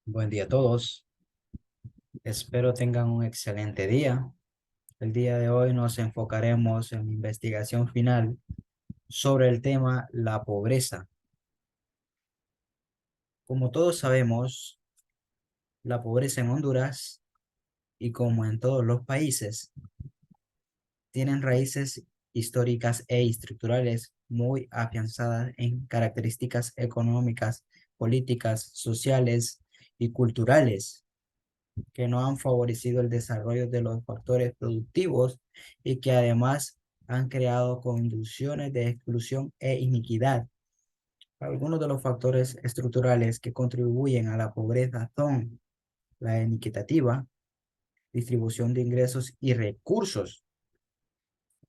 Buen día a todos. Espero tengan un excelente día. El día de hoy nos enfocaremos en la investigación final sobre el tema la pobreza. Como todos sabemos, la pobreza en Honduras y como en todos los países tienen raíces históricas e estructurales muy afianzadas en características económicas, políticas, sociales y culturales que no han favorecido el desarrollo de los factores productivos y que además han creado condiciones de exclusión e iniquidad. Algunos de los factores estructurales que contribuyen a la pobreza son la inequitativa distribución de ingresos y recursos,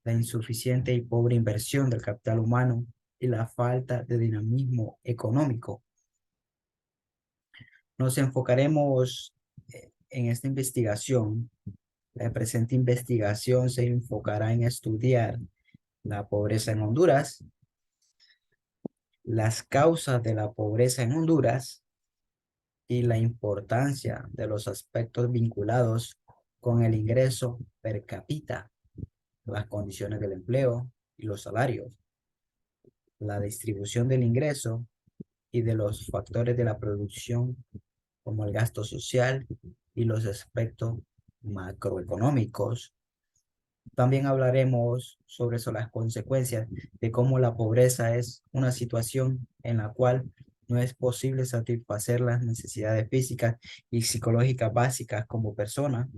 la insuficiente y pobre inversión del capital humano y la falta de dinamismo económico. Nos enfocaremos en esta investigación. La presente investigación se enfocará en estudiar la pobreza en Honduras, las causas de la pobreza en Honduras y la importancia de los aspectos vinculados con el ingreso per cápita, las condiciones del empleo y los salarios, la distribución del ingreso y de los factores de la producción como el gasto social y los aspectos macroeconómicos. También hablaremos sobre las consecuencias de cómo la pobreza es una situación en la cual no es posible satisfacer las necesidades físicas y psicológicas básicas como persona,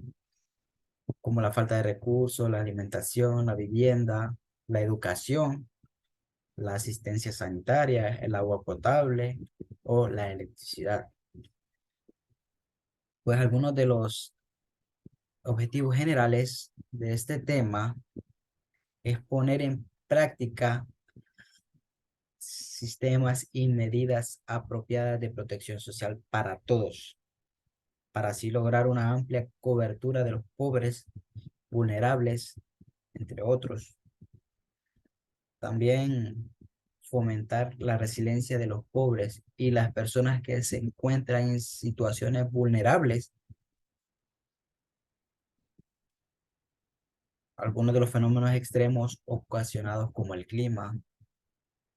como la falta de recursos, la alimentación, la vivienda, la educación, la asistencia sanitaria, el agua potable o la electricidad. Pues algunos de los objetivos generales de este tema es poner en práctica sistemas y medidas apropiadas de protección social para todos, para así lograr una amplia cobertura de los pobres, vulnerables, entre otros. También fomentar la resiliencia de los pobres y las personas que se encuentran en situaciones vulnerables. Algunos de los fenómenos extremos ocasionados como el clima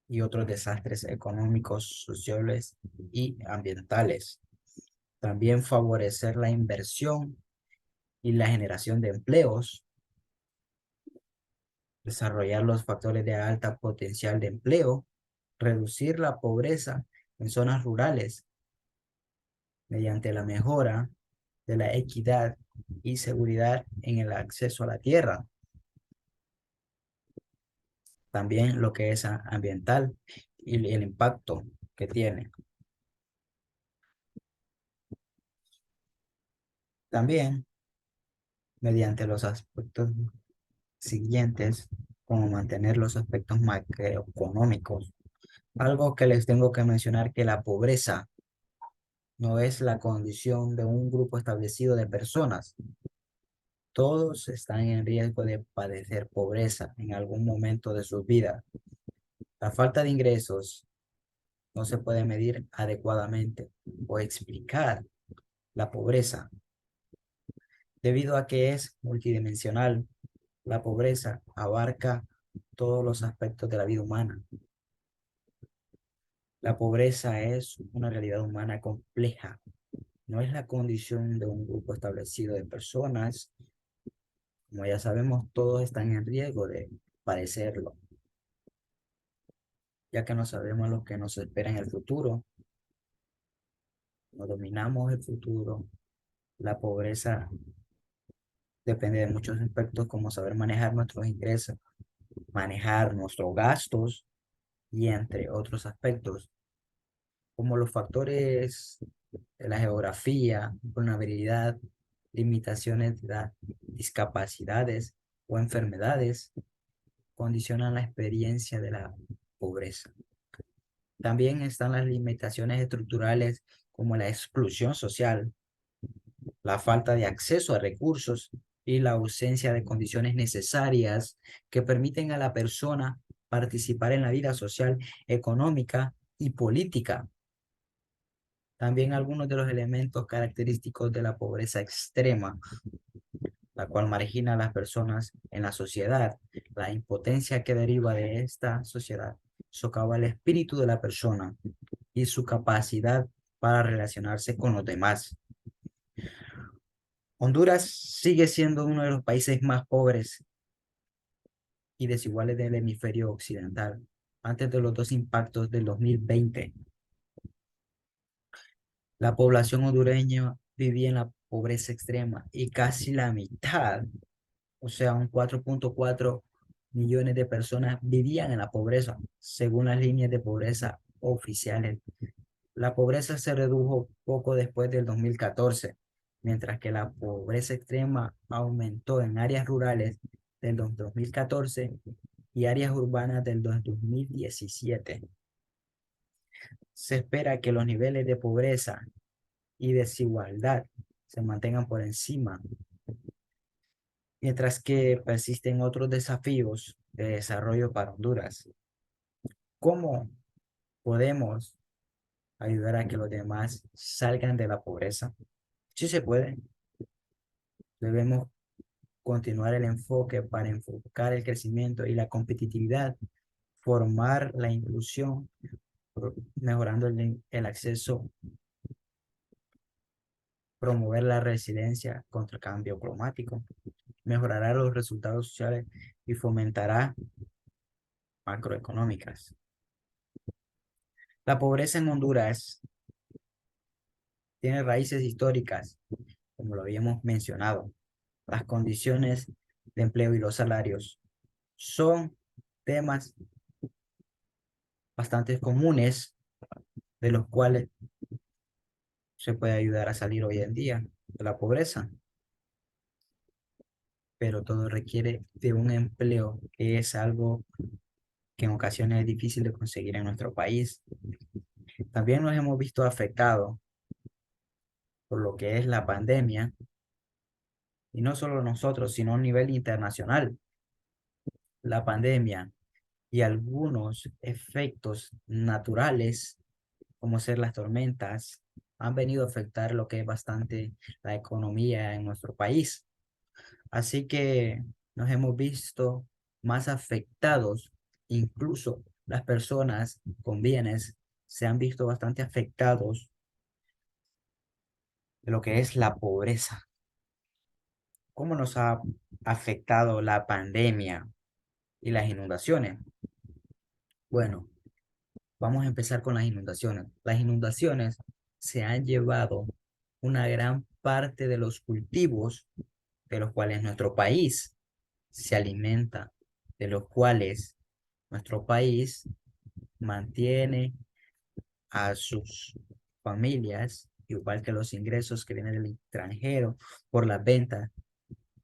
y otros desastres económicos, sociales y ambientales. También favorecer la inversión y la generación de empleos, desarrollar los factores de alta potencial de empleo, reducir la pobreza en zonas rurales mediante la mejora de la equidad y seguridad en el acceso a la tierra. También lo que es ambiental y el impacto que tiene. También mediante los aspectos siguientes, como mantener los aspectos macroeconómicos. Algo que les tengo que mencionar que la pobreza no es la condición de un grupo establecido de personas. Todos están en riesgo de padecer pobreza en algún momento de su vida. La falta de ingresos no se puede medir adecuadamente o explicar la pobreza debido a que es multidimensional. La pobreza abarca todos los aspectos de la vida humana. La pobreza es una realidad humana compleja. No es la condición de un grupo establecido de personas. Como ya sabemos, todos están en riesgo de padecerlo, ya que no sabemos lo que nos espera en el futuro. No dominamos el futuro. La pobreza depende de muchos aspectos, como saber manejar nuestros ingresos, manejar nuestros gastos y entre otros aspectos, como los factores de la geografía, vulnerabilidad, limitaciones de edad, discapacidades o enfermedades, condicionan la experiencia de la pobreza. También están las limitaciones estructurales como la exclusión social, la falta de acceso a recursos y la ausencia de condiciones necesarias que permiten a la persona participar en la vida social, económica y política. También algunos de los elementos característicos de la pobreza extrema, la cual margina a las personas en la sociedad, la impotencia que deriva de esta sociedad, socava el espíritu de la persona y su capacidad para relacionarse con los demás. Honduras sigue siendo uno de los países más pobres y desiguales del hemisferio occidental. Antes de los dos impactos del 2020, la población hondureña vivía en la pobreza extrema y casi la mitad, o sea, un 4.4 millones de personas vivían en la pobreza, según las líneas de pobreza oficiales. La pobreza se redujo poco después del 2014, mientras que la pobreza extrema aumentó en áreas rurales del 2014 y áreas urbanas del 2017. Se espera que los niveles de pobreza y desigualdad se mantengan por encima, mientras que persisten otros desafíos de desarrollo para Honduras. ¿Cómo podemos ayudar a que los demás salgan de la pobreza? Sí se puede. Debemos continuar el enfoque para enfocar el crecimiento y la competitividad, formar la inclusión, mejorando el acceso, promover la resiliencia contra el cambio climático, mejorará los resultados sociales y fomentará macroeconómicas. La pobreza en Honduras tiene raíces históricas, como lo habíamos mencionado. Las condiciones de empleo y los salarios son temas bastante comunes de los cuales se puede ayudar a salir hoy en día de la pobreza, pero todo requiere de un empleo que es algo que en ocasiones es difícil de conseguir en nuestro país. También nos hemos visto afectados por lo que es la pandemia, y no solo nosotros, sino a nivel internacional. La pandemia y algunos efectos naturales, como ser las tormentas, han venido a afectar lo que es bastante la economía en nuestro país. Así que nos hemos visto más afectados, incluso las personas con bienes se han visto bastante afectados de lo que es la pobreza. ¿Cómo nos ha afectado la pandemia y las inundaciones? Bueno, vamos a empezar con las inundaciones. Las inundaciones se han llevado una gran parte de los cultivos de los cuales nuestro país se alimenta, de los cuales nuestro país mantiene a sus familias, igual que los ingresos que vienen del extranjero por la venta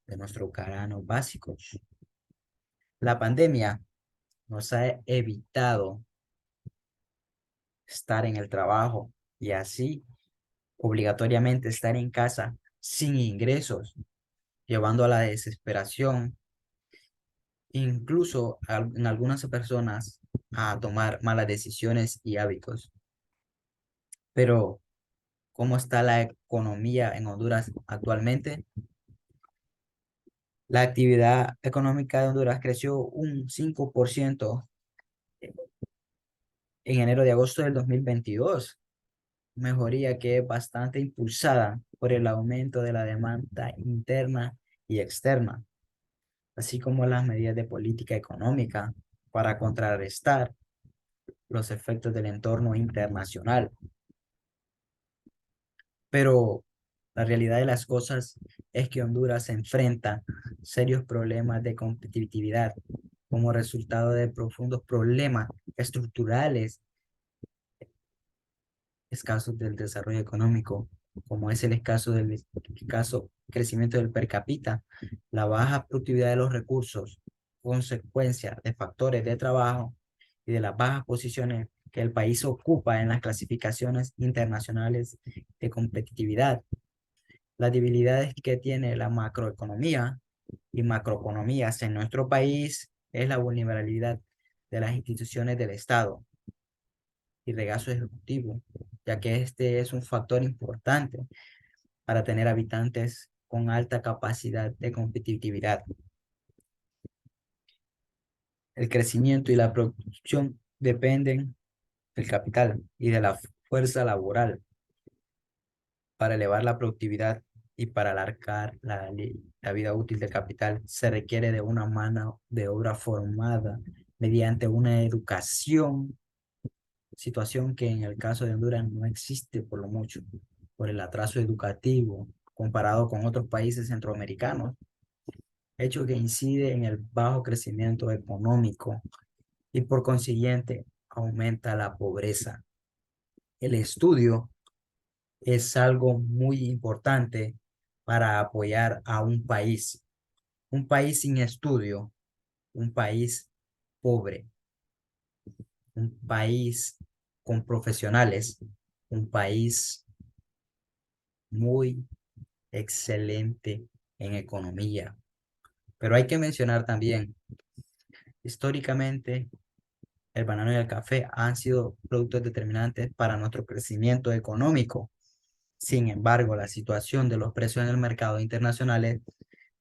de nuestros granos básicos. La pandemia nos ha evitado estar en el trabajo y así obligatoriamente estar en casa sin ingresos, llevando a la desesperación, incluso en algunas personas a tomar malas decisiones y hábitos. Pero, ¿cómo está la economía en Honduras actualmente? La actividad económica de Honduras creció un 5% en enero de agosto del 2022, mejoría que es bastante impulsada por el aumento de la demanda interna y externa, así como las medidas de política económica para contrarrestar los efectos del entorno internacional. Pero la realidad de las cosas es que Honduras se enfrenta serios problemas de competitividad como resultado de profundos problemas estructurales escasos del desarrollo económico, como es el escaso crecimiento del per cápita, la baja productividad de los recursos, consecuencia de factores de trabajo y de las bajas posiciones que el país ocupa en las clasificaciones internacionales de competitividad, las debilidades que tiene la macroeconomía y macroeconomías en nuestro país es la vulnerabilidad de las instituciones del Estado y regazo ejecutivo, ya que este es un factor importante para tener habitantes con alta capacidad de competitividad. El crecimiento y la producción dependen del capital y de la fuerza laboral. Para elevar la productividad y para alargar la vida útil del capital, se requiere de una mano de obra formada mediante una educación, situación que en el caso de Honduras no existe por lo mucho, por el atraso educativo comparado con otros países centroamericanos, hecho que incide en el bajo crecimiento económico y por consiguiente aumenta la pobreza. El estudio es algo muy importante para apoyar a un país. Un país sin estudio, un país pobre, un país con profesionales, un país muy excelente en economía. Pero hay que mencionar también, históricamente, el banano y el café han sido productos determinantes para nuestro crecimiento económico. Sin embargo, la situación de los precios en el mercado internacional es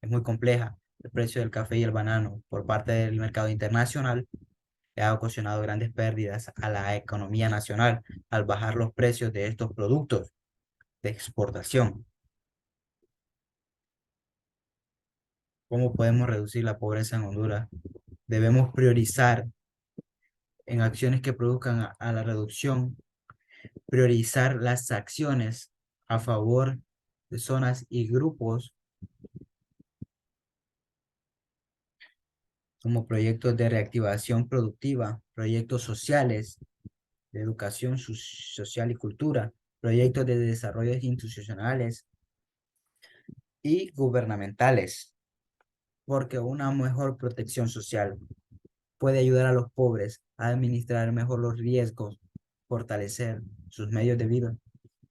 muy compleja. El precio del café y el banano por parte del mercado internacional le ha ocasionado grandes pérdidas a la economía nacional al bajar los precios de estos productos de exportación. ¿Cómo podemos reducir la pobreza en Honduras? Debemos priorizar en acciones que produzcan a la reducción, priorizar las acciones a favor de zonas y grupos como proyectos de reactivación productiva, proyectos sociales, de educación social y cultura, proyectos de desarrollo institucionales y gubernamentales, porque una mejor protección social puede ayudar a los pobres a administrar mejor los riesgos, fortalecer sus medios de vida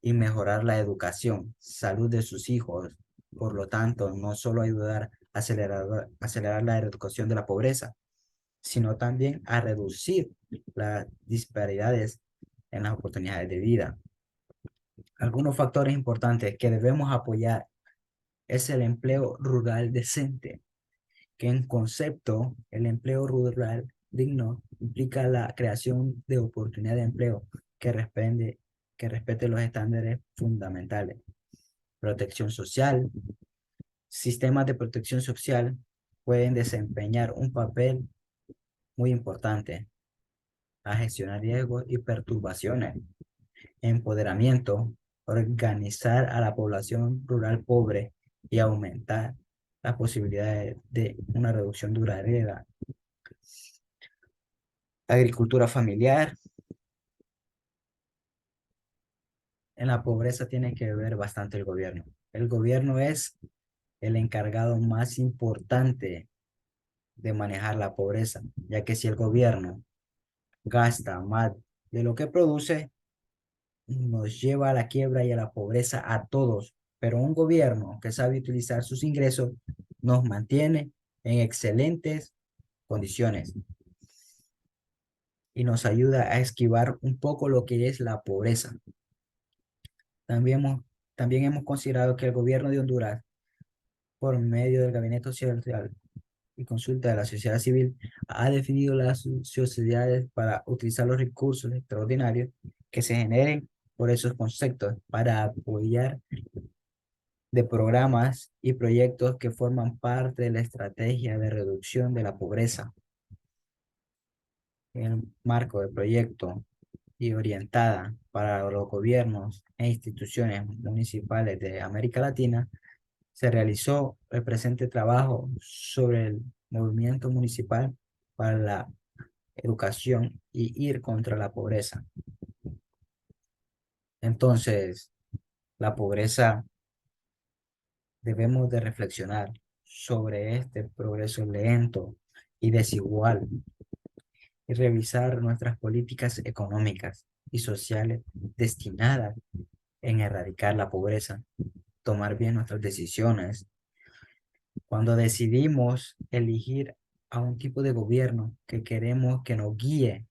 y mejorar la educación, salud de sus hijos. Por lo tanto, no solo ayudar a acelerar la reducción de la pobreza, sino también a reducir las disparidades en las oportunidades de vida. Algunos factores importantes que debemos apoyar es el empleo rural decente, que en concepto el empleo rural digno implica la creación de oportunidades de empleo que respete los estándares fundamentales. Protección social. Sistemas de protección social pueden desempeñar un papel muy importante a gestionar riesgos y perturbaciones. Empoderamiento, organizar a la población rural pobre y aumentar las posibilidades de una reducción duradera. Agricultura familiar. En la pobreza tiene que ver bastante el gobierno. El gobierno es el encargado más importante de manejar la pobreza, ya que si el gobierno gasta más de lo que produce, nos lleva a la quiebra y a la pobreza a todos, pero un gobierno que sabe utilizar sus ingresos nos mantiene en excelentes condiciones y nos ayuda a esquivar un poco lo que es la pobreza. También hemos, también hemos considerado que el gobierno de Honduras, por medio del Gabinete Social y consulta de la sociedad civil, ha definido las sociedades para utilizar los recursos extraordinarios que se generen por esos conceptos para apoyar de programas y proyectos que forman parte de la estrategia de reducción de la pobreza. En el marco del proyecto y orientada para los gobiernos e instituciones municipales de América Latina, se realizó el presente trabajo sobre el movimiento municipal para la educación y ir contra la pobreza. Entonces, la pobreza, debemos de reflexionar sobre este progreso lento y desigual y revisar nuestras políticas económicas y sociales destinadas en erradicar la pobreza, tomar bien nuestras decisiones. Cuando decidimos elegir a un tipo de gobierno que queremos que nos guíe,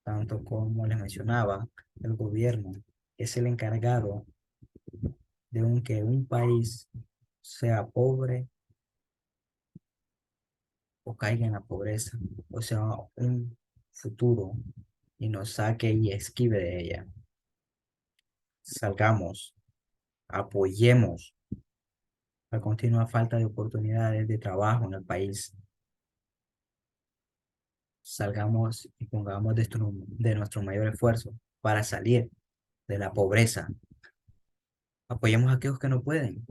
tanto como les mencionaba, el gobierno es el encargado de que un país sea pobre o caiga en la pobreza, o sea, un futuro y nos saque y esquive de ella. Salgamos, apoyemos la continua falta de oportunidades de trabajo en el país. Salgamos y pongamos de nuestro mayor esfuerzo para salir de la pobreza. Apoyemos a aquellos que no pueden.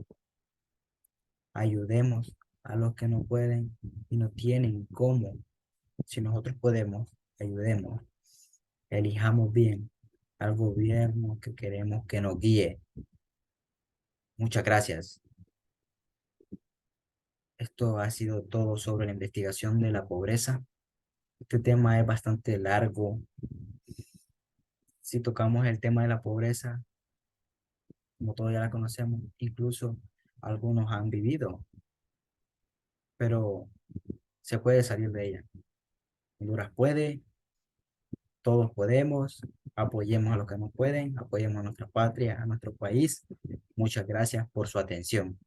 Ayudemos a los que no pueden y no tienen cómo. Si nosotros podemos, ayudemos. Elijamos bien al gobierno que queremos que nos guíe. Muchas gracias. Esto ha sido todo sobre la investigación de la pobreza. Este tema es bastante largo. Si tocamos el tema de la pobreza, como todos ya la conocemos, incluso algunos han vivido, pero se puede salir de ella. Honduras puede, todos podemos, apoyemos a los que no pueden, apoyemos a nuestra patria, a nuestro país. Muchas gracias por su atención.